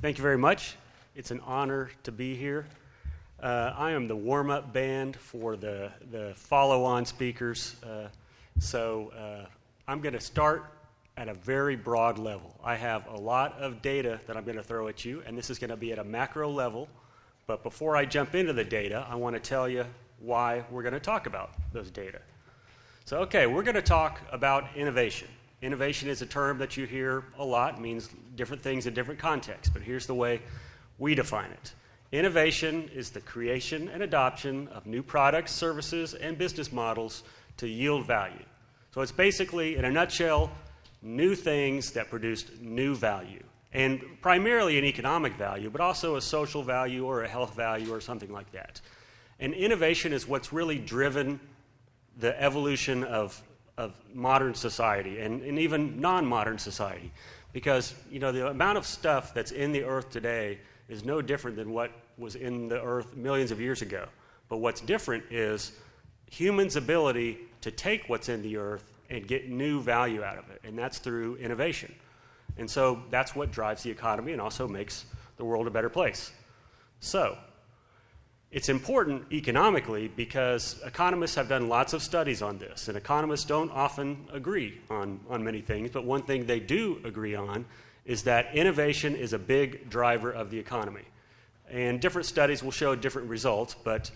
Thank you very much. It's an honor to be here. I am the warm-up band for the follow-on speakers. I'm going to start at a very broad level. I have a lot of data that I'm going to throw at you, and this is going to be at a macro level. But before I jump into the data, I want to tell you why we're going to talk about those data. So, okay, we're going to talk about innovation. Innovation is a term that you hear a lot. It means different things in different contexts, but here's the way we define it. Innovation is the creation and adoption of new products, services, and business models to yield value. So it's basically, in a nutshell, new things that produce new value, and primarily an economic value, but also a social value or a health value or something like that. And innovation is what's really driven the evolution of modern society and even non-modern society, because the amount of stuff that's in the earth today is no different than what was in the earth millions of years ago. But what's different is humans' ability to take what's in the earth and get new value out of it, and that's through innovation. And so that's what drives the economy and also makes the world a better place. So it's important economically because economists have done lots of studies on this, and economists don't often agree on many things, but one thing they do agree on is that innovation is a big driver of the economy. And different studies will show different results, but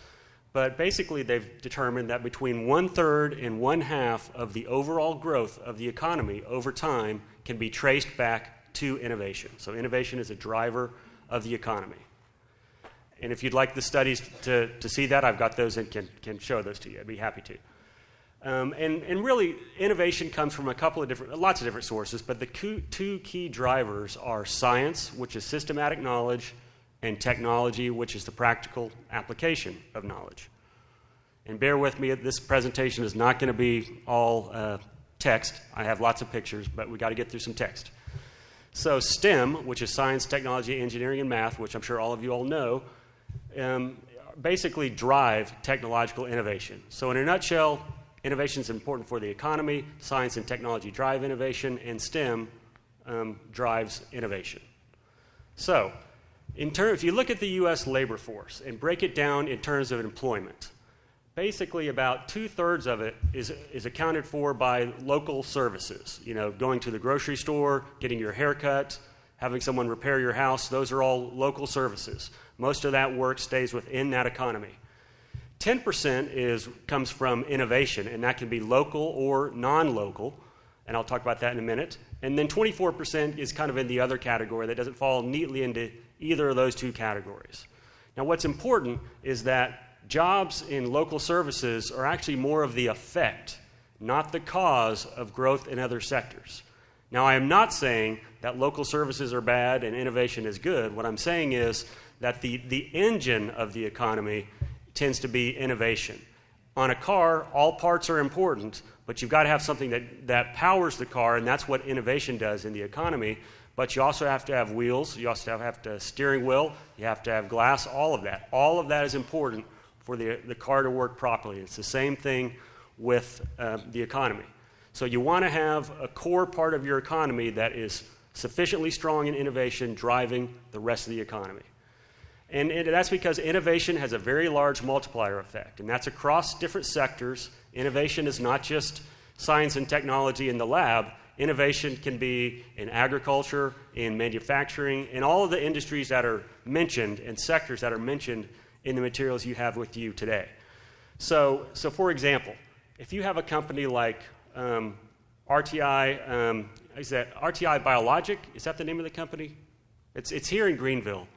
basically they've determined that between 1/3 and 1/2 of the overall growth of the economy over time can be traced back to innovation. So innovation is a driver of the economy. And if you'd like the studies to see that, I've got those and can show those to you. I'd be happy to. And really, innovation comes from lots of different sources, but the two key drivers are science, which is systematic knowledge, and technology, which is the practical application of knowledge. And bear with me, this presentation is not going to be all text. I have lots of pictures, but we got to get through some text. So STEM, which is science, technology, engineering, and math, which I'm sure all of you all know, basically drive technological innovation. So in a nutshell, innovation is important for the economy, science and technology drive innovation, and STEM drives innovation. So if you look at the U.S. labor force and break it down in terms of employment, basically about 2/3 of it is accounted for by local services. Going to the grocery store, getting your hair cut, having someone repair your house, those are all local services. Most of that work stays within that economy. 10% comes from innovation, and that can be local or non-local, and I'll talk about that in a minute. And then 24% is kind of in the other category that doesn't fall neatly into either of those two categories. Now, what's important is that jobs in local services are actually more of the effect, not the cause of growth in other sectors. Now, I am not saying that local services are bad and innovation is good. What I'm saying is that the engine of the economy tends to be innovation. On a car, all parts are important, but you've got to have something that powers the car, and that's what innovation does in the economy. But you also have to have wheels, you also have to have steering wheel, you have to have glass, all of that. All of that is important for the car to work properly. It's the same thing with the economy. So you want to have a core part of your economy that is sufficiently strong in innovation driving the rest of the economy. And that's because innovation has a very large multiplier effect, and that's across different sectors. Innovation is not just science and technology in the lab. Innovation can be in agriculture, in manufacturing, in all of the industries that are mentioned and sectors that are mentioned in the materials you have with you today. So for example, if you have a company like RTI, is that RTI Biologic? Is that the name of the company? It's here in Greenville.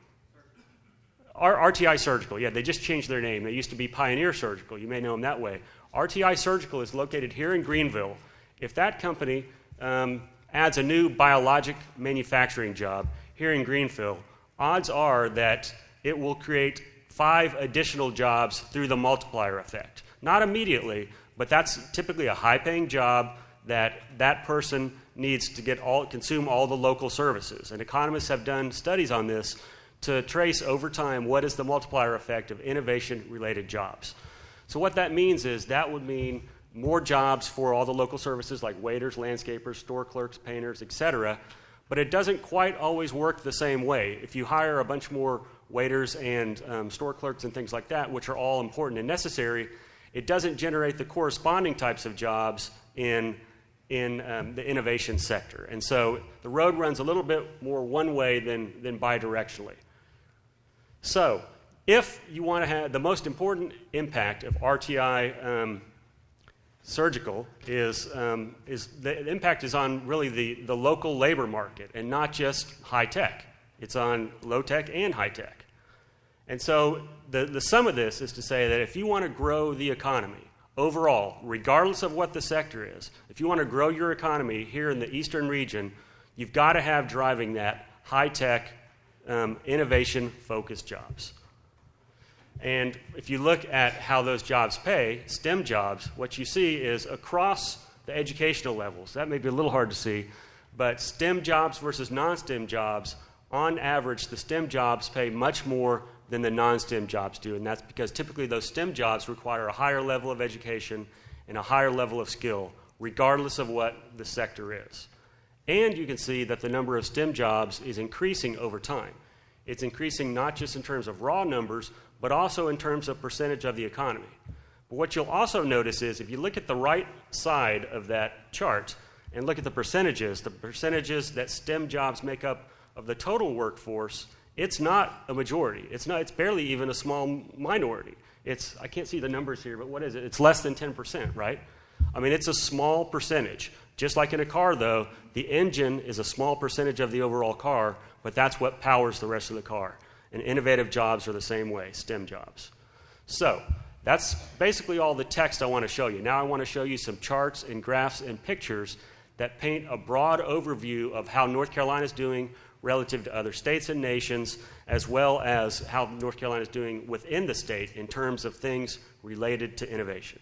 RTI Surgical, yeah, they just changed their name. They used to be Pioneer Surgical. You may know them that way. RTI Surgical is located here in Greenville. If that company adds a new biologic manufacturing job here in Greenville, odds are that it will create 5 additional jobs through the multiplier effect. Not immediately, but that's typically a high-paying job that person needs to consume all the local services. And economists have done studies on this to trace over time what is the multiplier effect of innovation-related jobs. So what that means is that would mean more jobs for all the local services like waiters, landscapers, store clerks, painters, etc. but it doesn't quite always work the same way. If you hire a bunch more waiters and store clerks and things like that, which are all important and necessary, it doesn't generate the corresponding types of jobs in the innovation sector. And so the road runs a little bit more one way than bidirectionally. So if you want to have the most important impact of RTI surgical is the impact is on really the local labor market and not just high tech. It's on low tech and high tech. And so the sum of this is to say that if you want to grow the economy overall, regardless of what the sector is, if you want to grow your economy here in the eastern region, you've got to have driving that high tech, innovation-focused jobs. And if you look at how those jobs pay, STEM jobs, what you see is across the educational levels. That may be a little hard to see, but STEM jobs versus non-STEM jobs, on average, the STEM jobs pay much more than the non-STEM jobs do, and that's because typically those STEM jobs require a higher level of education and a higher level of skill, regardless of what the sector is. And you can see that the number of STEM jobs is increasing over time. It's increasing not just in terms of raw numbers, but also in terms of percentage of the economy. But what you'll also notice is if you look at the right side of that chart and look at the percentages that STEM jobs make up of the total workforce, it's not a majority. It's barely even a small minority. I can't see the numbers here, but what is it? It's less than 10%, right? I mean, it's a small percentage. Just like in a car, though, the engine is a small percentage of the overall car, but that's what powers the rest of the car. And innovative jobs are the same way, STEM jobs. So that's basically all the text I want to show you. Now I want to show you some charts and graphs and pictures that paint a broad overview of how North Carolina is doing relative to other states and nations, as well as how North Carolina is doing within the state in terms of things related to innovation.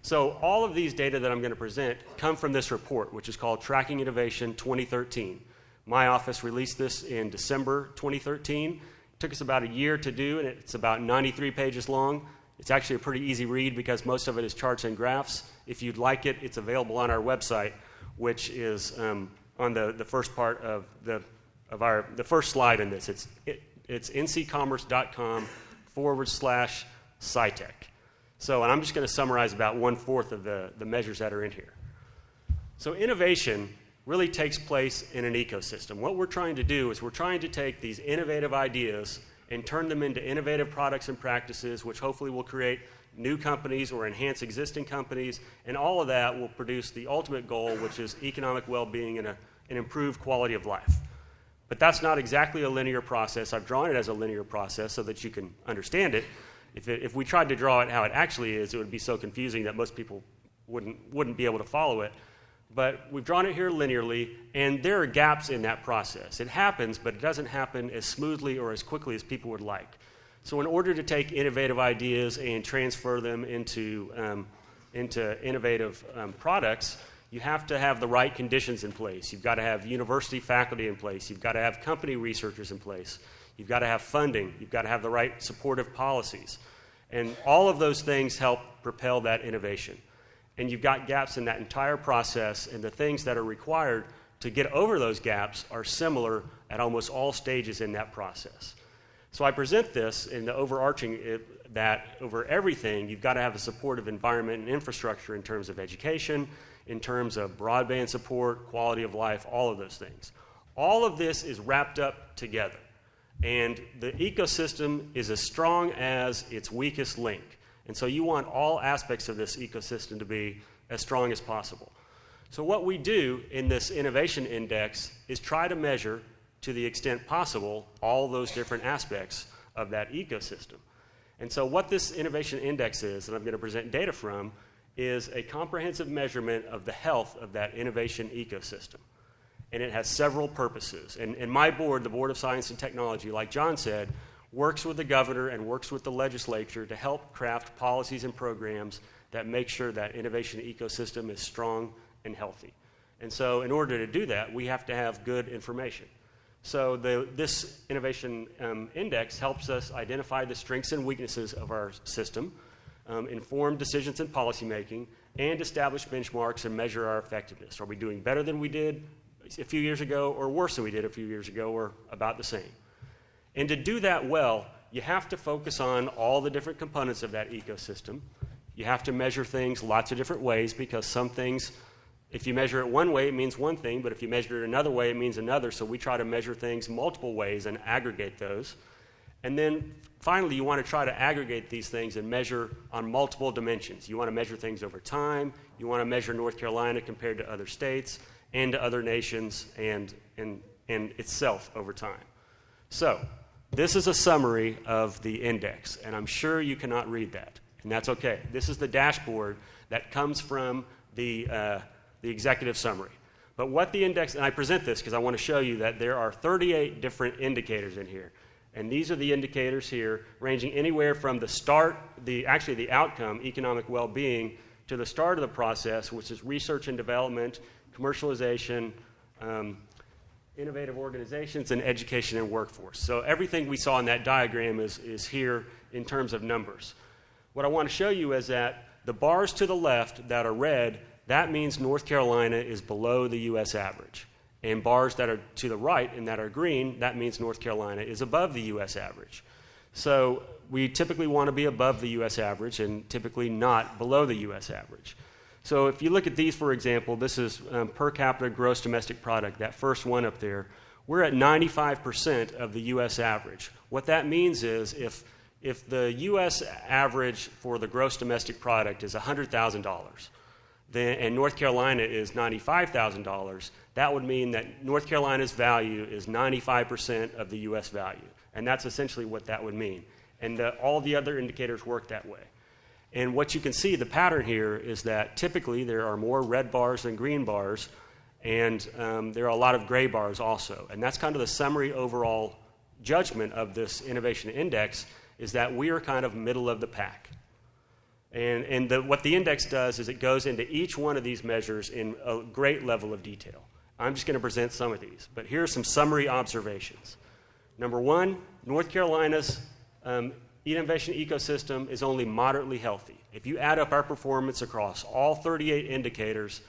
So all of these data that I'm going to present come from this report, which is called Tracking Innovation 2013. My office released this in December 2013. It took us about a year to do, and it's about 93 pages long. It's actually a pretty easy read because most of it is charts and graphs. If you'd like it, it's available on our website, which is on the first part of the first slide in this. It's nccommerce.com/SciTech. So, and I'm just going to summarize about 1/4 of the measures that are in here. So innovation really takes place in an ecosystem. What we're trying to do is we're trying to take these innovative ideas and turn them into innovative products and practices, which hopefully will create new companies or enhance existing companies, and all of that will produce the ultimate goal, which is economic well-being and an improved quality of life. But that's not exactly a linear process. I've drawn it as a linear process so that you can understand it. If we tried to draw it how it actually is, it would be so confusing that most people wouldn't be able to follow it. But we've drawn it here linearly, and there are gaps in that process. It happens, but it doesn't happen as smoothly or as quickly as people would like. So in order to take innovative ideas and transfer them into innovative products, you have to have the right conditions in place. You've got to have university faculty in place. You've got to have company researchers in place. You've got to have funding. You've got to have the right supportive policies. And all of those things help propel that innovation. And you've got gaps in that entire process, and the things that are required to get over those gaps are similar at almost all stages in that process. So I present this in the overarching that over everything, you've got to have a supportive environment and infrastructure in terms of education, in terms of broadband support, quality of life, all of those things. All of this is wrapped up together. And the ecosystem is as strong as its weakest link. And so you want all aspects of this ecosystem to be as strong as possible. So what we do in this innovation index is try to measure, to the extent possible, all those different aspects of that ecosystem. And so what this innovation index is, and I'm going to present data from, is a comprehensive measurement of the health of that innovation ecosystem. And it has several purposes. And my board, the Board of Science and Technology, like John said, works with the governor and works with the legislature to help craft policies and programs that make sure that innovation ecosystem is strong and healthy. And so in order to do that, we have to have good information. So this innovation index helps us identify the strengths and weaknesses of our system, inform decisions and policymaking, and establish benchmarks and measure our effectiveness. Are we doing better than we did a few years ago or worse than we did a few years ago or about the same. And to do that well, you have to focus on all the different components of that ecosystem. You have to measure things lots of different ways because some things, if you measure it one way, it means one thing, but if you measure it another way, it means another. So we try to measure things multiple ways and aggregate those. And then finally, you want to try to aggregate these things and measure on multiple dimensions. You want to measure things over time. You want to measure North Carolina compared to other states and to other nations and itself over time. So this is a summary of the index, and I'm sure you cannot read that, and that's okay. This is the dashboard that comes from the executive summary. But what the index, and I present this because I want to show you that there are 38 different indicators in here. And these are the indicators here, ranging anywhere from the start, the outcome, economic well-being, to the start of the process, which is research and development, commercialization, innovative organizations, and education and workforce. So everything we saw in that diagram is here in terms of numbers. What I want to show you is that the bars to the left that are red, that means North Carolina is below the U.S. average. And bars that are to the right and that are green, that means North Carolina is above the U.S. average. So we typically want to be above the U.S. average and typically not below the U.S. average. So if you look at these, for example, this is per capita gross domestic product, that first one up there. We're at 95% of the U.S. average. What that means is if the U.S. average for the gross domestic product is $100,000, and North Carolina is $95,000, that would mean that North Carolina's value is 95% of the U.S. value. And that's essentially what that would mean. And all the other indicators work that way. And what you can see, the pattern here, is that typically there are more red bars than green bars, and there are a lot of gray bars also. And that's kind of the summary overall judgment of this innovation index, is that we are kind of middle of the pack. And what the index does is it goes into each one of these measures in a great level of detail. I'm just going to present some of these, but here are some summary observations. Number one, North Carolina's innovation ecosystem is only moderately healthy. If you add up our performance across all 38 indicators,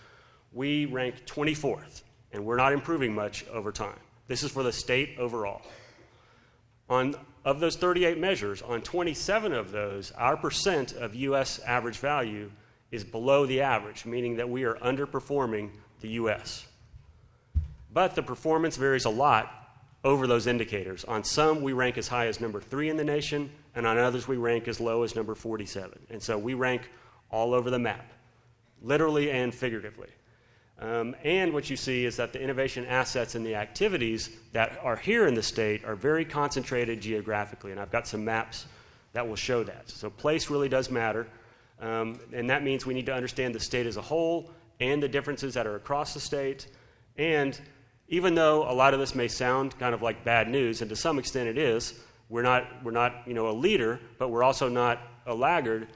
we rank 24th, and we're not improving much over time. This is for the state overall. Of those 38 measures, on 27 of those, our percent of U.S. average value is below the average, meaning that we are underperforming the U.S. But the performance varies a lot over those indicators. On some, we rank as high as number 3 in the nation, and on others, we rank as low as number 47. And so we rank all over the map, literally and figuratively. And what you see is that the innovation assets and the activities that are here in the state are very concentrated geographically, and I've got some maps that will show that. So place really does matter, and that means we need to understand the state as a whole and the differences that are across the state. And even though a lot of this may sound kind of like bad news, and to some extent it is, we're not a leader, but we're also not a laggard.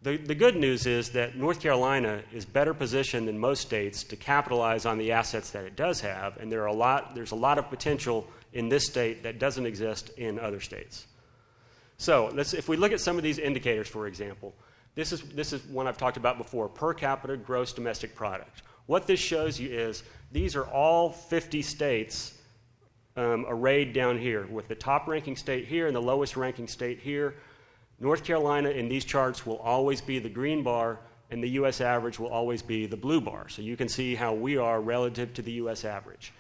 The good news is that North Carolina is better positioned than most states to capitalize on the assets that it does have, and there's a lot of potential in this state that doesn't exist in other states. So if we look at some of these indicators, for example, this is one I've talked about before, per capita gross domestic product. What this shows you is these are all 50 states arrayed down here, with the top ranking state here and the lowest ranking state here. North Carolina in these charts will always be the green bar, and the U.S. average will always be the blue bar. So you can see how we are relative to the U.S. average.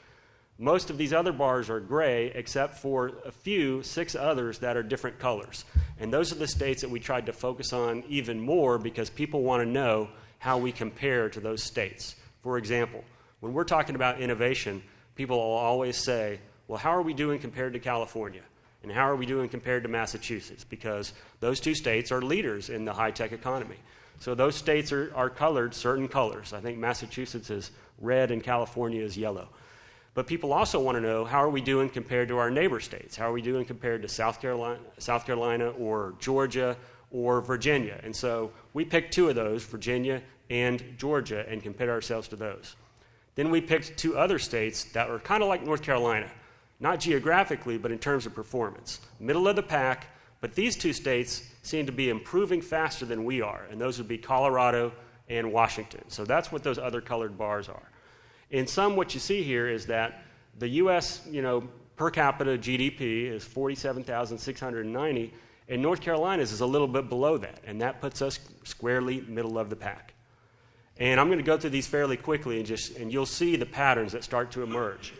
Most of these other bars are gray, except for a few, 6 others that are different colors. And those are the states that we tried to focus on even more because people want to know how we compare to those states. For example, when we're talking about innovation, people will always say, well, how are we doing compared to California? And how are we doing compared to Massachusetts? Because those 2 states are leaders in the high-tech economy. So those states are colored certain colors. I think Massachusetts is red and California is yellow. But people also want to know, how are we doing compared to our neighbor states? How are we doing compared to South Carolina or Georgia or Virginia? And so we picked 2 of those, Virginia and Georgia, and compared ourselves to those. Then we picked 2 other states that were kind of like North Carolina. Not geographically, but in terms of performance. Middle of the pack, but these 2 states seem to be improving faster than we are, and those would be Colorado and Washington. So that's what those other colored bars are. In sum, what you see here is that the U.S., per capita GDP is 47,690, and North Carolina's is a little bit below that, and that puts us squarely middle of the pack. And I'm going to go through these fairly quickly, and you'll see the patterns that start to emerge.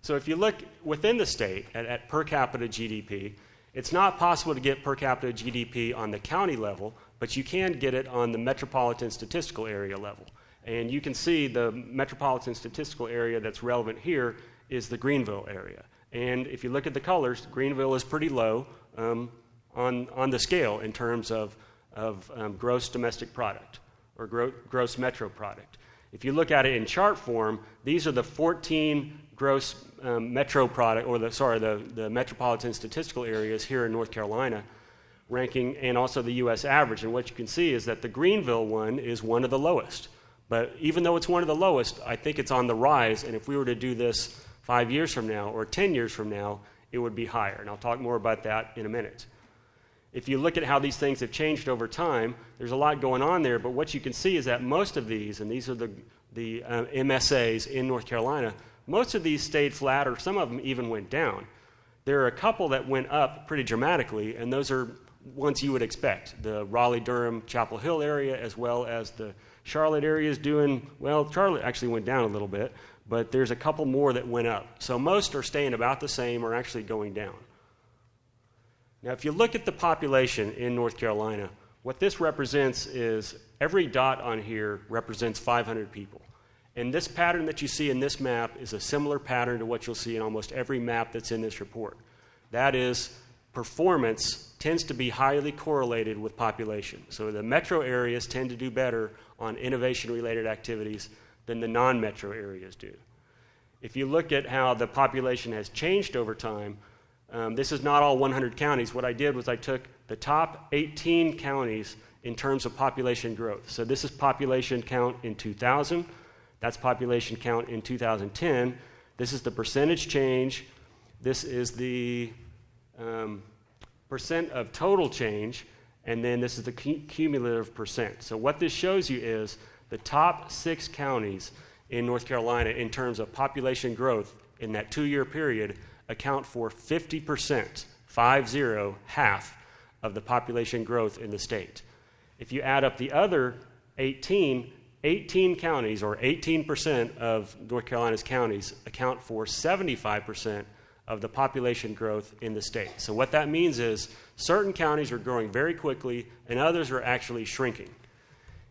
So if you look within the state at per capita GDP, it's not possible to get per capita GDP on the county level, but you can get it on the metropolitan statistical area level. And you can see the metropolitan statistical area that's relevant here is the Greenville area. And if you look at the colors, Greenville is pretty low on the scale in terms of gross domestic product or gross metro product. If you look at it in chart form, these are the 14 gross metro product, or the metropolitan statistical areas here in North Carolina, ranking, and also the U.S. average. And what you can see is that the Greenville one is one of the lowest. But even though it's one of the lowest, I think it's on the rise, and if we were to do this 5 years from now or 10 years from now, it would be higher. And I'll talk more about that in a minute. If you look at how these things have changed over time, there's a lot going on there, but what you can see is that most of these, and these are the MSAs in North Carolina, most of these stayed flat, or some of them even went down. There are a couple that went up pretty dramatically, and those are ones you would expect. The Raleigh-Durham, Chapel Hill area, as well as the Charlotte area is doing, well, Charlotte actually went down a little bit, but there's a couple more that went up. So most are staying about the same or actually going down. Now, if you look at the population in North Carolina, what this represents is every dot on here represents 500 people. And this pattern that you see in this map is a similar pattern to what you'll see in almost every map that's in this report. That is, performance tends to be highly correlated with population. So the metro areas tend to do better on innovation-related activities than the non-metro areas do. If you look at how the population has changed over time, this is not all 100 counties. What I did was I took the top 18 counties in terms of population growth. So this is population count in 2000. That's population count in 2010. This is the percentage change. This is the percent of total change. And then this is the cumulative percent. So what this shows you is the top 6 counties in North Carolina in terms of population growth in that 2-year period account for 50%, half of the population growth in the state. If you add up the other 18 counties, or 18% of North Carolina's counties, account for 75% of the population growth in the state. So what that means is certain counties are growing very quickly and others are actually shrinking.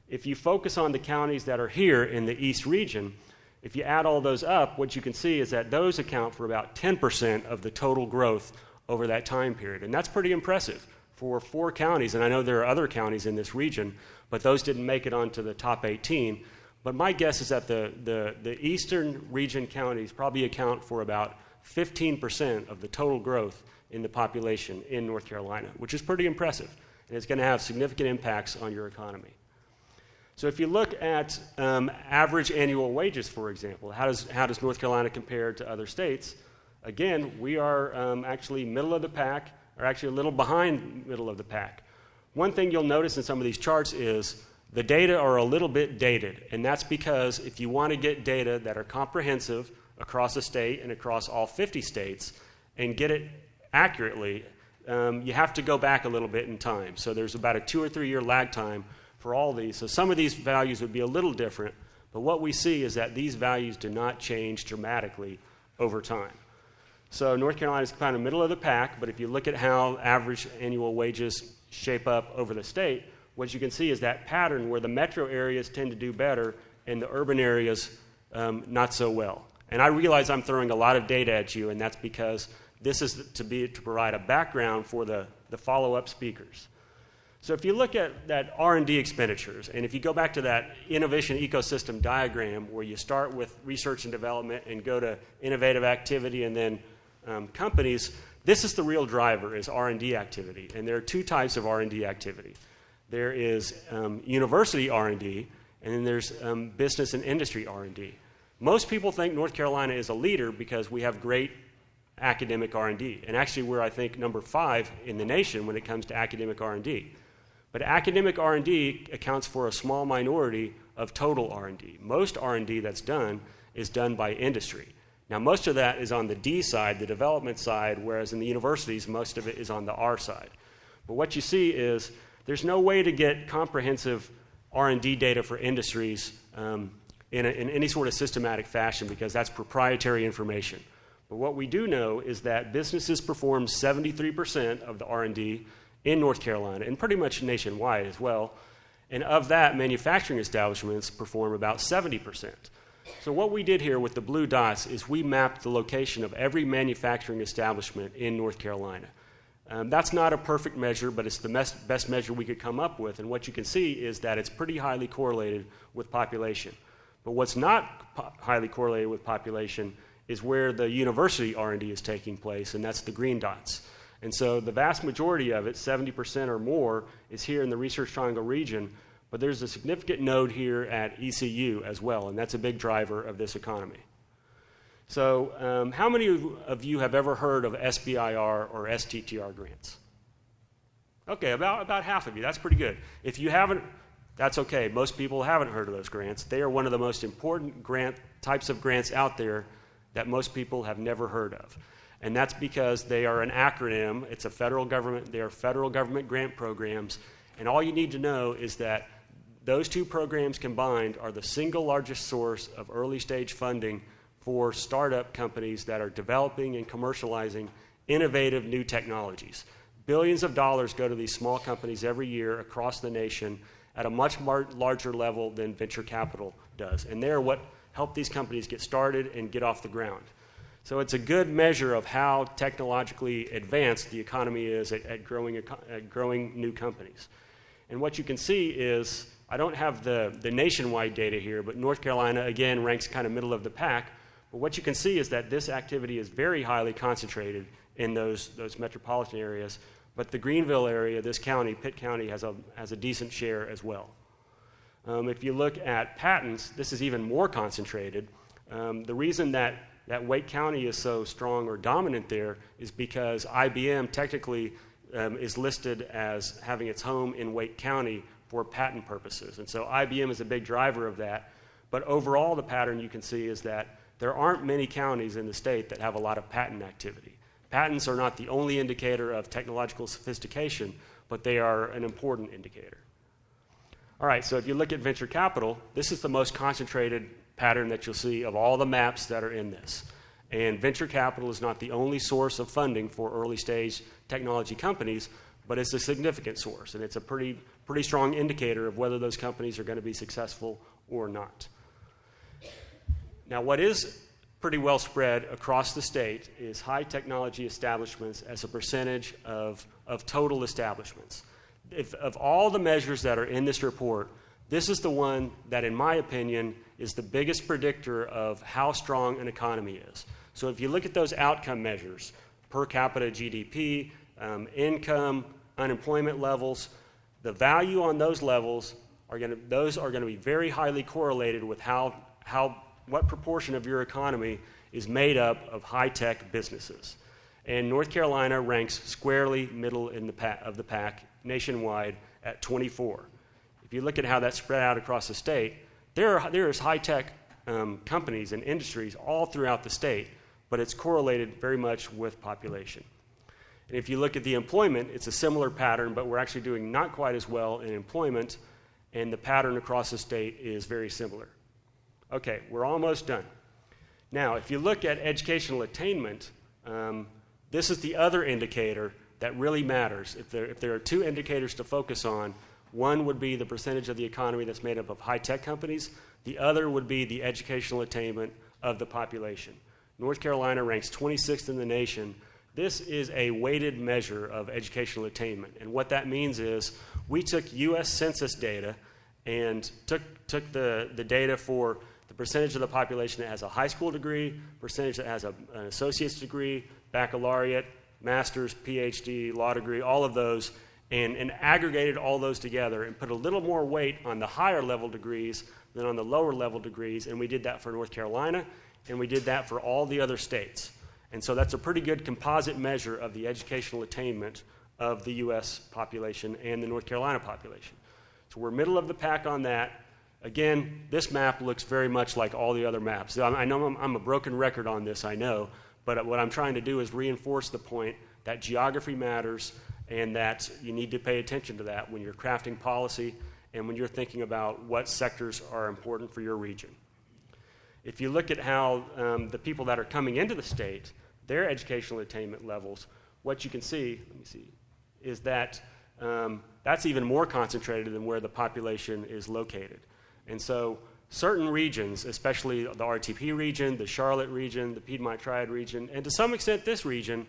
If you focus on the counties that are here in the East region, if you add all those up, what you can see is that those account for about 10% of the total growth over that time period. And that's pretty impressive for 4 counties. And I know there are other counties in this region, but those didn't make it onto the top 18. But my guess is that the eastern region counties probably account for about 15% of the total growth in the population in North Carolina, which is pretty impressive. And it's going to have significant impacts on your economy. So if you look at average annual wages, for example, how does North Carolina compare to other states? Again, we are actually middle of the pack, or actually a little behind middle of the pack. One thing you'll notice in some of these charts is the data are a little bit dated, and that's because if you want to get data that are comprehensive across a state and across all 50 states and get it accurately, you have to go back a little bit in time. So there's about a 2 or 3 year lag time for all these. So some of these values would be a little different, but what we see is that these values do not change dramatically over time. So North Carolina is kind of middle of the pack, but if you look at how average annual wages shape up over the state, what you can see is that pattern where the metro areas tend to do better and the urban areas not so well. And I realize I'm throwing a lot of data at you, and that's because this is to provide a background for the follow-up speakers. So if you look at that R&D expenditures, and if you go back to that innovation ecosystem diagram where you start with research and development and go to innovative activity and then companies, this is the real driver, is R&D activity. And there are 2 types of R&D activity. There is university R&D, and then there's business and industry R&D. Most people think North Carolina is a leader because we have great academic R&D. And actually we're, I think, number 5 in the nation when it comes to academic R&D. But academic R&D accounts for a small minority of total R&D. Most R&D that's done is done by industry. Now, most of that is on the D side, the development side, whereas in the universities, most of it is on the R side. But what you see is there's no way to get comprehensive R&D data for industries in any sort of systematic fashion because that's proprietary information. But what we do know is that businesses perform 73% of the R&D in North Carolina and pretty much nationwide as well. And of that, manufacturing establishments perform about 70%. So what we did here with the blue dots is we mapped the location of every manufacturing establishment in North Carolina. That's not a perfect measure, but it's the best measure we could come up with. And what you can see is that it's pretty highly correlated with population. But what's not highly correlated with population is where the university R&D is taking place, and that's the green dots. And so the vast majority of it, 70% or more, is here in the Research Triangle region, but there's a significant node here at ECU as well, and that's a big driver of this economy. So how many of you have ever heard of SBIR or STTR grants? Okay, about half of you. That's pretty good. If you haven't, that's okay. Most people haven't heard of those grants. They are one of the most important types of grants out there that most people have never heard of. And that's because they are an acronym. It's a federal government. They are federal government grant programs. And all you need to know is that those two programs combined are the single largest source of early stage funding for startup companies that are developing and commercializing innovative new technologies. Billions of dollars go to these small companies every year across the nation at a much larger level than venture capital does. And they're what help these companies get started and get off the ground. So it's a good measure of how technologically advanced the economy is at growing new companies. And what you can see is, I don't have the nationwide data here, but North Carolina, again, ranks kind of middle of the pack. But what you can see is that this activity is very highly concentrated in those metropolitan areas. But the Greenville area, this county, Pitt County, has a decent share as well. If you look at patents, this is even more concentrated. The reason that Wake County is so strong or dominant there is because IBM technically is listed as having its home in Wake County for patent purposes. And so IBM is a big driver of that. But overall, the pattern you can see is that there aren't many counties in the state that have a lot of patent activity. Patents are not the only indicator of technological sophistication, but they are an important indicator. All right, so if you look at venture capital, this is the most concentrated pattern that you'll see of all the maps that are in this. And venture capital is not the only source of funding for early stage technology companies, but it's a significant source, and it's a pretty strong indicator of whether those companies are going to be successful or not. Now, what is pretty well spread across the state is high technology establishments as a percentage of total establishments. Of all the measures that are in this report, this is the one that, in my opinion, is the biggest predictor of how strong an economy is. So if you look at those outcome measures, per capita GDP, income, unemployment levels, the value on those levels are going to be very highly correlated with what proportion of your economy is made up of high-tech businesses. And North Carolina ranks squarely middle of the pack nationwide at 24. If you look at how that's spread out across the state, there is high-tech companies and industries all throughout the state, but it's correlated very much with population. And if you look at the employment, it's a similar pattern, but we're actually doing not quite as well in employment, and the pattern across the state is very similar. Okay, we're almost done. Now, if you look at educational attainment, this is the other indicator that really matters. If there are two indicators to focus on, one would be the percentage of the economy that's made up of high-tech companies. The other would be the educational attainment of the population. North Carolina ranks 26th in the nation. This is a weighted measure of educational attainment. And what that means is we took U.S. Census data and took the data for the percentage of the population that has a high school degree, percentage that has an associate's degree, baccalaureate, master's, PhD, law degree, all of those, and aggregated all those together and put a little more weight on the higher level degrees than on the lower level degrees. And we did that for North Carolina, and we did that for all the other states. And so that's a pretty good composite measure of the educational attainment of the U.S. population and the North Carolina population. So we're middle of the pack on that. Again, this map looks very much like all the other maps. I know I'm a broken record on this, I know, but what I'm trying to do is reinforce the point that geography matters and that you need to pay attention to that when you're crafting policy and when you're thinking about what sectors are important for your region. If you look at how the people that are coming into the state, their educational attainment levels, what you can see, is that that's even more concentrated than where the population is located. And so certain regions, especially the RTP region, the Charlotte region, the Piedmont Triad region, and to some extent this region,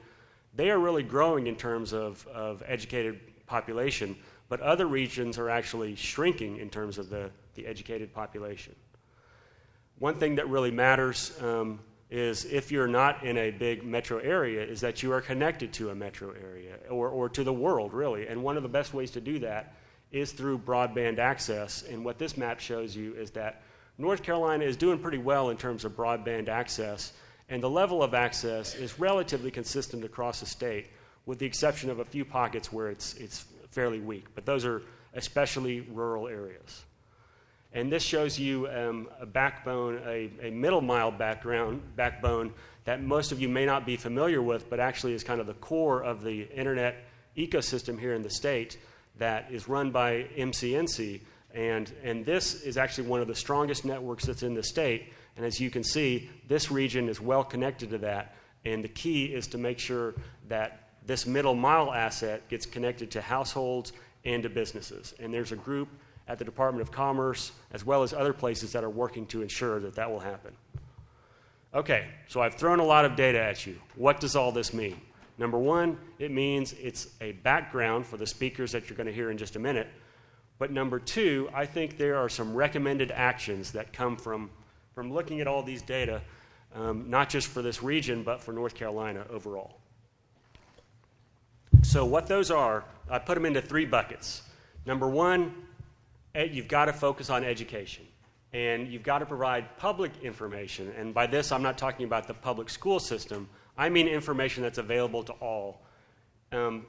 they are really growing in terms of educated population, but other regions are actually shrinking in terms of the educated population. One thing that really matters is if you're not in a big metro area, is that you are connected to a metro area or to the world, really. And one of the best ways to do that is through broadband access. And what this map shows you is that North Carolina is doing pretty well in terms of broadband access, and the level of access is relatively consistent across the state, with the exception of a few pockets where it's fairly weak. But those are especially rural areas. And this shows you a backbone, a middle mile backbone that most of you may not be familiar with, but actually is kind of the core of the internet ecosystem here in the state that is run by NCEast. And this is actually one of the strongest networks that's in the state. And as you can see, this region is well connected to that. And the key is to make sure that this middle mile asset gets connected to households and to businesses. And there's a group at the Department of Commerce, as well as other places that are working to ensure that that will happen. Okay, so I've thrown a lot of data at you. What does all this mean? Number one, it means it's a background for the speakers that you're going to hear in just a minute. But number two, I think there are some recommended actions that come from looking at all these data, not just for this region, but for North Carolina overall. So what those are, I put them into three buckets. Number one, you've got to focus on education. And you've got to provide public information. And by this, I'm not talking about the public school system. I mean information that's available to all.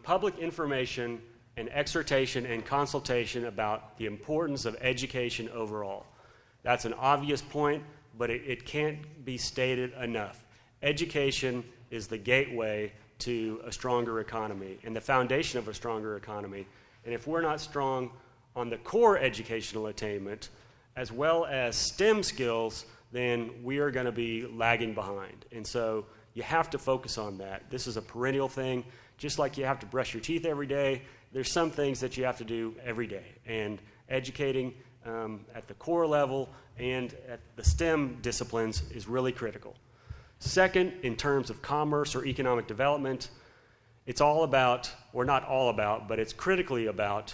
Public information and exhortation and consultation about the importance of education overall. That's an obvious point, but it can't be stated enough. Education is the gateway to a stronger economy and the foundation of a stronger economy. And if we're not strong on the core educational attainment, as well as STEM skills, then we are going to be lagging behind. And so you have to focus on that. This is a perennial thing. Just like you have to brush your teeth every day, there's some things that you have to do every day. And educating at the core level and at the STEM disciplines is really critical. Second, in terms of commerce or economic development, it's all about, or not all about, but it's critically about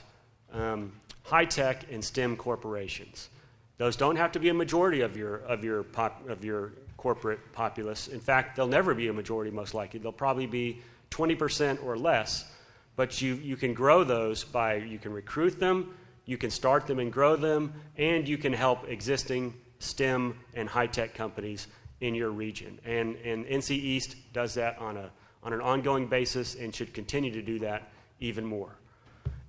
high-tech and STEM corporations. Those don't have to be a majority of your corporate populace. In fact, they'll never be a majority, most likely. They'll probably be 20% or less. But you can grow those by, you can recruit them, you can start them and grow them, and you can help existing STEM and high-tech companies in your region. And NCEast does that on an ongoing basis and should continue to do that even more.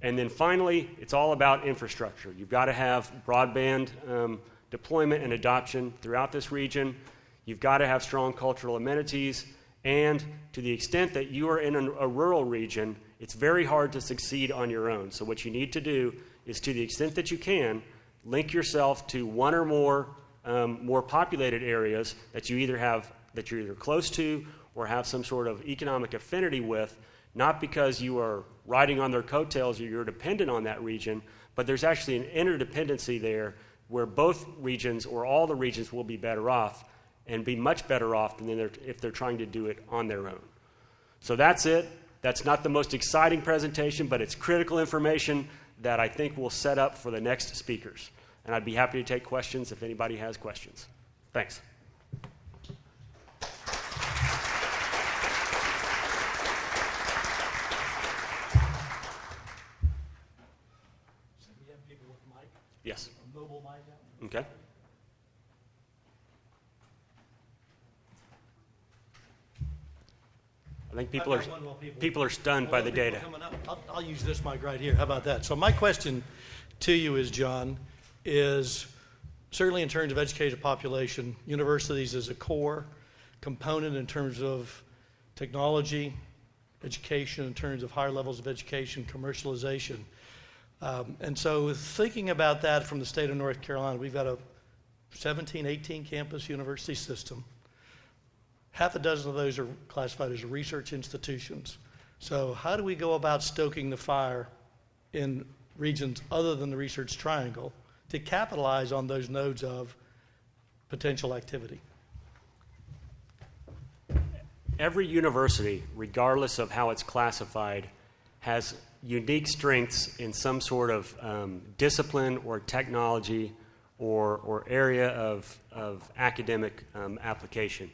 And then finally, it's all about infrastructure. You've got to have broadband deployment and adoption throughout this region. You've got to have strong cultural amenities. And to the extent that you are in a rural region, it's very hard to succeed on your own. So what you need to do is, to the extent that you can, link yourself to one or more more populated areas that you're either close to or have some sort of economic affinity with, not because you are riding on their coattails or you're dependent on that region, but there's actually an interdependency there where both regions or all the regions will be better off and be much better off than if they're trying to do it on their own. So that's it. That's not the most exciting presentation, but it's critical information that I think will set up for the next speakers. And I'd be happy to take questions if anybody has questions. Thanks. Yes. A mobile mic out. Okay. I think people are stunned by the data. I'll use this mic right here. How about that? So my question to you is, John, is Certainly in terms of educated population, universities is a core component in terms of technology, education, in terms of higher levels of education, commercialization. And so thinking about that from the state of North Carolina, we've got a 17, 18 campus university system. Half a dozen of those are classified as research institutions. So how do we go about stoking the fire in regions other than the research triangle to capitalize on those nodes of potential activity? Every university, regardless of how it's classified, has unique strengths in some sort of discipline or technology or area of academic application.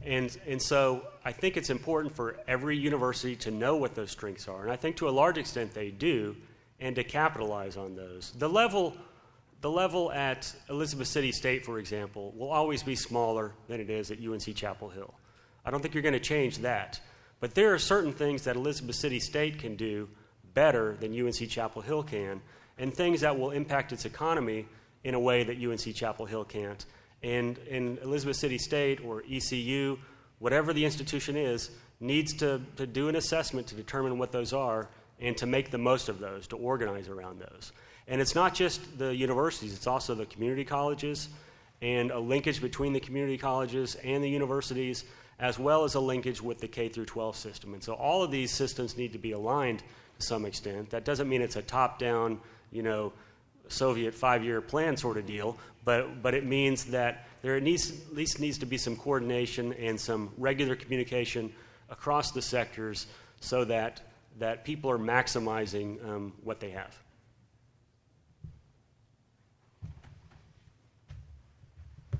And so I think it's important for every university to know what those strengths are. And I think to a large extent they do, and to capitalize on those. The level at Elizabeth City State, for example, will always be smaller than it is at UNC Chapel Hill. I don't think you're going to change that. But there are certain things that Elizabeth City State can do better than UNC Chapel Hill can, and things that will impact its economy in a way that UNC Chapel Hill can't. And Elizabeth City State or ECU, whatever the institution is, needs to do an assessment to determine what those are and to make the most of those, to organize around those. And it's not just the universities, it's also the community colleges and a linkage between the community colleges and the universities, as well as a linkage with the K through 12 system. And so all of these systems need to be aligned to some extent. That doesn't mean it's a top-down, Soviet 5-year plan sort of deal, but it means that there at least needs to be some coordination and some regular communication across the sectors so that people are maximizing what they have.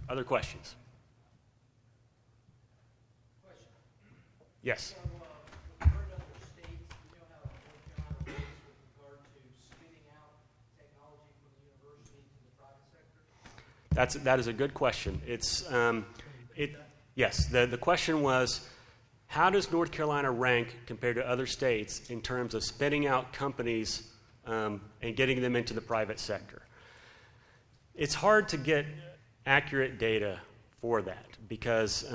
Other questions? Yes. That is a good question. Yes. The question was, how does North Carolina rank compared to other states in terms of spinning out companies and getting them into the private sector? It's hard to get accurate data for that because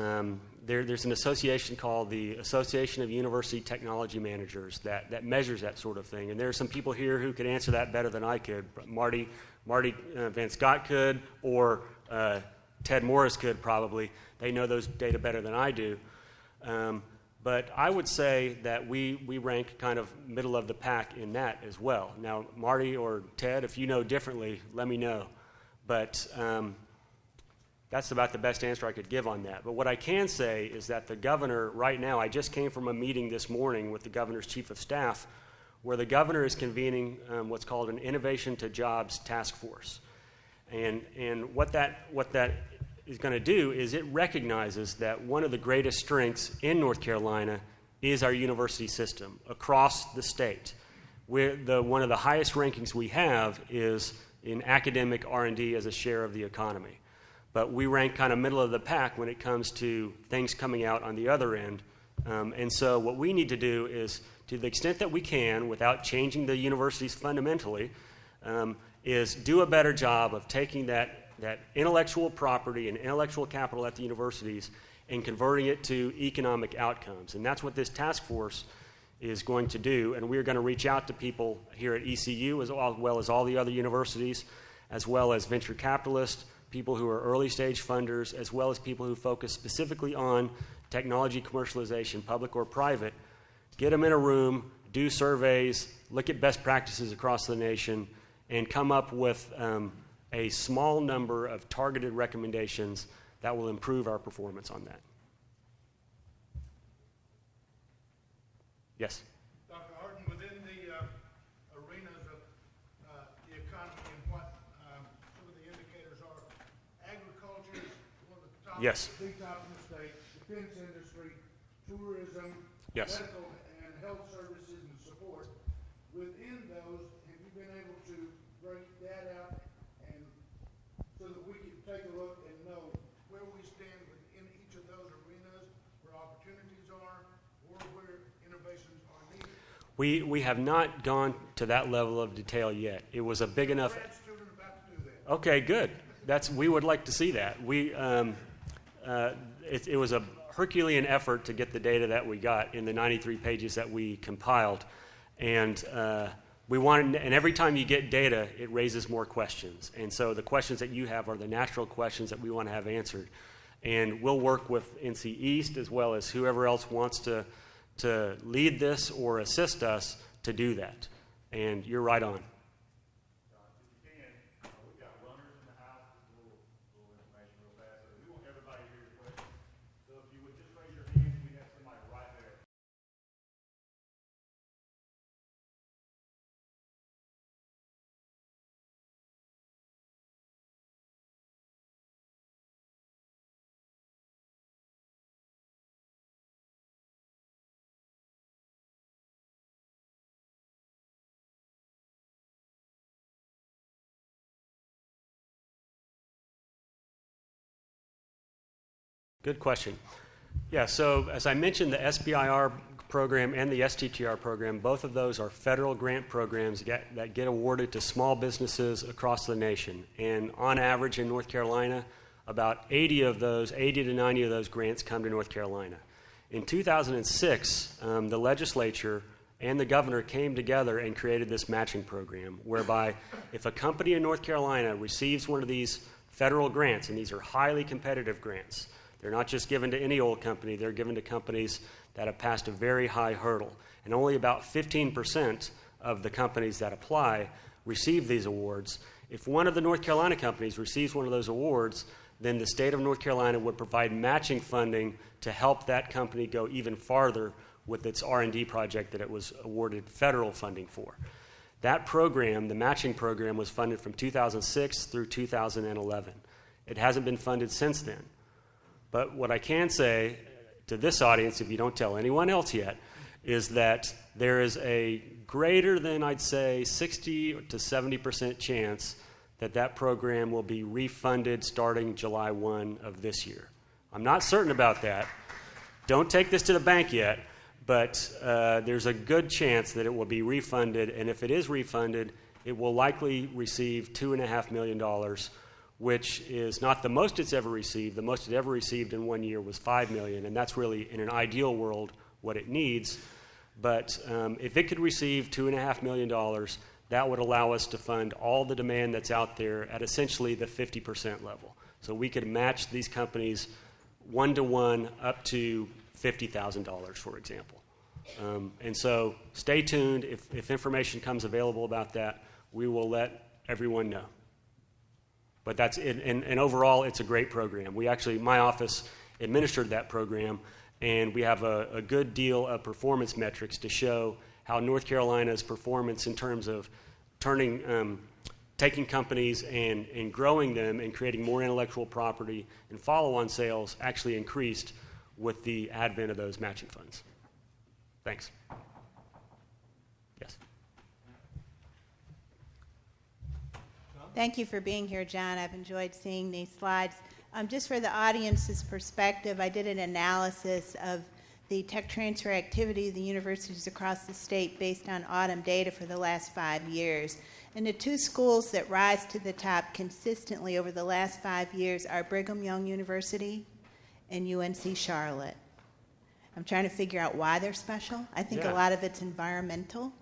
there's an association called the Association of University Technology Managers that measures that sort of thing. And there are some people here who could answer that better than I could. Marty Van Scott could, or Ted Morris could probably. They know those data better than I do. But I would say that we rank kind of middle of the pack in that as well. Now, Marty or Ted, if you know differently, let me know. But that's about the best answer I could give on that. But what I can say is that the governor right now, I just came from a meeting this morning with the governor's chief of staff where the governor is convening what's called an Innovation to Jobs Task Force. And what that is going to do is it recognizes that one of the greatest strengths in North Carolina is our university system across the state. One of the highest rankings we have is in academic R&D as a share of the economy. But we rank kind of middle of the pack when it comes to things coming out on the other end. And so what we need to do is, to the extent that we can, without changing the universities fundamentally, is do a better job of taking that intellectual property and intellectual capital at the universities and converting it to economic outcomes. And that's what this task force is going to do. And we're going to reach out to people here at ECU as well as all the other universities, as well as venture capitalists, people who are early stage funders, as well as people who focus specifically on technology commercialization, public or private. Get them in a room, do surveys, look at best practices across the nation, and come up with a small number of targeted recommendations that will improve our performance on that. Yes? Dr. Hardin, within the arenas of the economy and what some of the indicators are, agriculture is one of the top, Yes. big top in the state, defense industry, tourism, Yes. medical and health services and support. Within those, have you been able to break that out and so that we can take a look and know where we stand within each of those arenas, where opportunities are, or where innovations are needed? We have not gone to that level of detail yet. It was a big enough... Grad student about to do that. Okay, good. We would like to see that. It was a Herculean effort to get the data that we got in the 93 pages that we compiled, and and every time you get data, it raises more questions. And so the questions that you have are the natural questions that we want to have answered. And we'll work with NCEast as well as whoever else wants to lead this or assist us to do that. And you're right on. Good question. Yeah, so as I mentioned, the SBIR program and the STTR program, both of those are federal grant programs that get awarded to small businesses across the nation. And on average in North Carolina, about 80 to 90 of those grants come to North Carolina. In 2006, the legislature and the governor came together and created this matching program, whereby if a company in North Carolina receives one of these federal grants, and these are highly competitive grants, they're not just given to any old company, they're given to companies that have passed a very high hurdle. And only about 15% of the companies that apply receive these awards. If one of the North Carolina companies receives one of those awards, then the state of North Carolina would provide matching funding to help that company go even farther with its R&D project that it was awarded federal funding for. That program, the matching program, was funded from 2006 through 2011. It hasn't been funded since then. But what I can say to this audience, if you don't tell anyone else yet, is that there is a greater than, I'd say, 60 to 70% chance that that program will be refunded starting July 1 of this year. I'm not certain about that. Don't take this to the bank yet, but there's a good chance that it will be refunded, and if it is refunded, it will likely receive $2.5 million, which is not the most it's ever received. The most it ever received in 1 year was $5 million, and that's really, in an ideal world, what it needs. But if it could receive $2.5 million, that would allow us to fund all the demand that's out there at essentially the 50% level. So we could match these companies one-to-one up to $50,000, for example. And so stay tuned. If information comes available about that, we will let everyone know. But that's it, and overall, it's a great program. We actually, my office administered that program, and we have a good deal of performance metrics to show how North Carolina's performance in terms of taking companies and growing them and creating more intellectual property and follow-on sales actually increased with the advent of those matching funds. Thanks. Yes. Thank you for being here, John. I've enjoyed seeing these slides. Just for the audience's perspective, I did an analysis of the tech transfer activity of the universities across the state based on autumn data for the last 5 years. And the two schools that rise to the top consistently over the last 5 years are Brigham Young University and UNC Charlotte. I'm trying to figure out why they're special. I think a lot of it's environmental.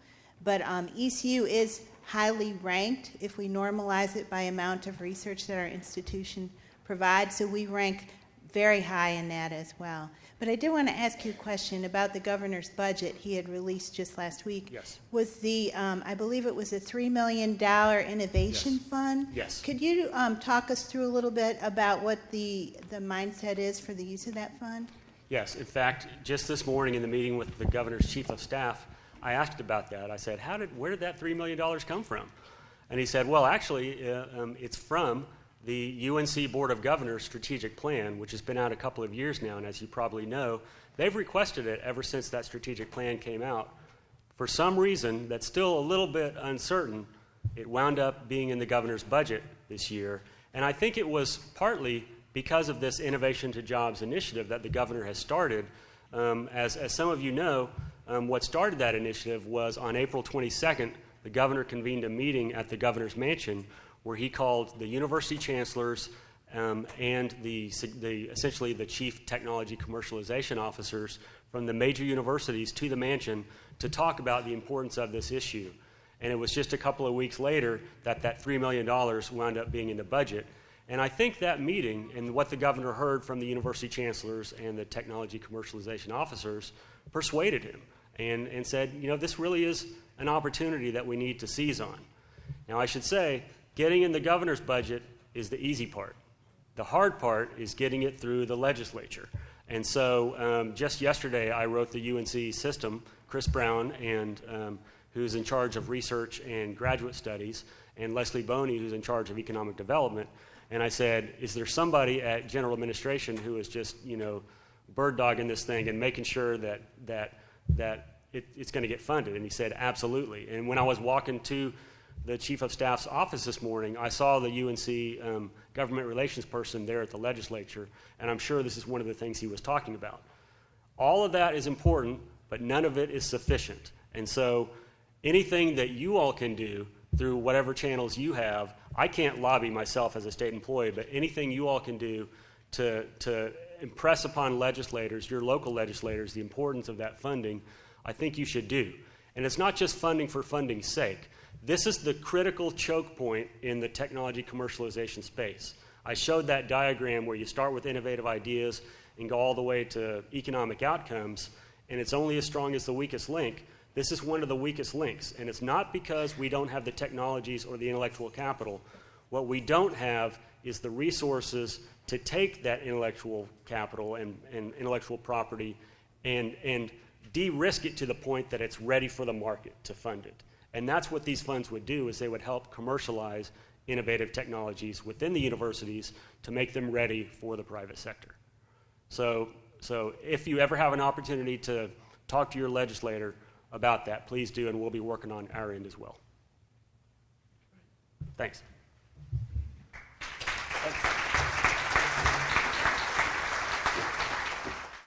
But ECU is highly ranked if we normalize it by amount of research that our institution provides. So we rank very high in that as well. But I did want to ask you a question about the governor's budget he had released just last week. Yes. Was the, I believe it was a $3 million innovation fund? Yes. Could you talk us through a little bit about what the mindset is for the use of that fund? Yes. In fact, just this morning in the meeting with the governor's chief of staff, I asked about that. I said, where did that $3 million come from? And he said, well, actually, it's from the UNC Board of Governors strategic plan, which has been out a couple of years now, and as you probably know, they've requested it ever since that strategic plan came out. For some reason that's still a little bit uncertain, it wound up being in the governor's budget this year, and I think it was partly because of this Innovation to Jobs initiative that the governor has started. As some of you know, what started that initiative was on April 22nd, the governor convened a meeting at the governor's mansion where he called the university chancellors and essentially the chief technology commercialization officers from the major universities to the mansion to talk about the importance of this issue. And it was just a couple of weeks later that $3 million wound up being in the budget. And I think that meeting and what the governor heard from the university chancellors and the technology commercialization officers persuaded him and said, you know, this really is an opportunity that we need to seize on. Now, I should say, getting in the governor's budget is the easy part. The hard part is getting it through the legislature. And so just yesterday, I wrote the UNC system, Chris Brown, and who's in charge of research and graduate studies, and Leslie Boney, who's in charge of economic development. And I said, is there somebody at general administration who is just, you know, bird dogging this thing and making sure that it's going to get funded? And he said, absolutely. And when I was walking to the chief of staff's office this morning, I saw the UNC government relations person there at the legislature, and I'm sure this is one of the things he was talking about. All of that is important, but none of it is sufficient. And so anything that you all can do through whatever channels you have, I can't lobby myself as a state employee, but anything you all can do to impress upon legislators, your local legislators, the importance of that funding, I think you should do. And it's not just funding for funding's sake. This is the critical choke point in the technology commercialization space. I showed that diagram where you start with innovative ideas and go all the way to economic outcomes, and it's only as strong as the weakest link. This is one of the weakest links, and it's not because we don't have the technologies or the intellectual capital. What we don't have is the resources to take that intellectual capital and intellectual property and de-risk it to the point that it's ready for the market to fund it. And that's what these funds would do, is they would help commercialize innovative technologies within the universities to make them ready for the private sector. So if you ever have an opportunity to talk to your legislator about that, please do, and we'll be working on our end as well. Thanks.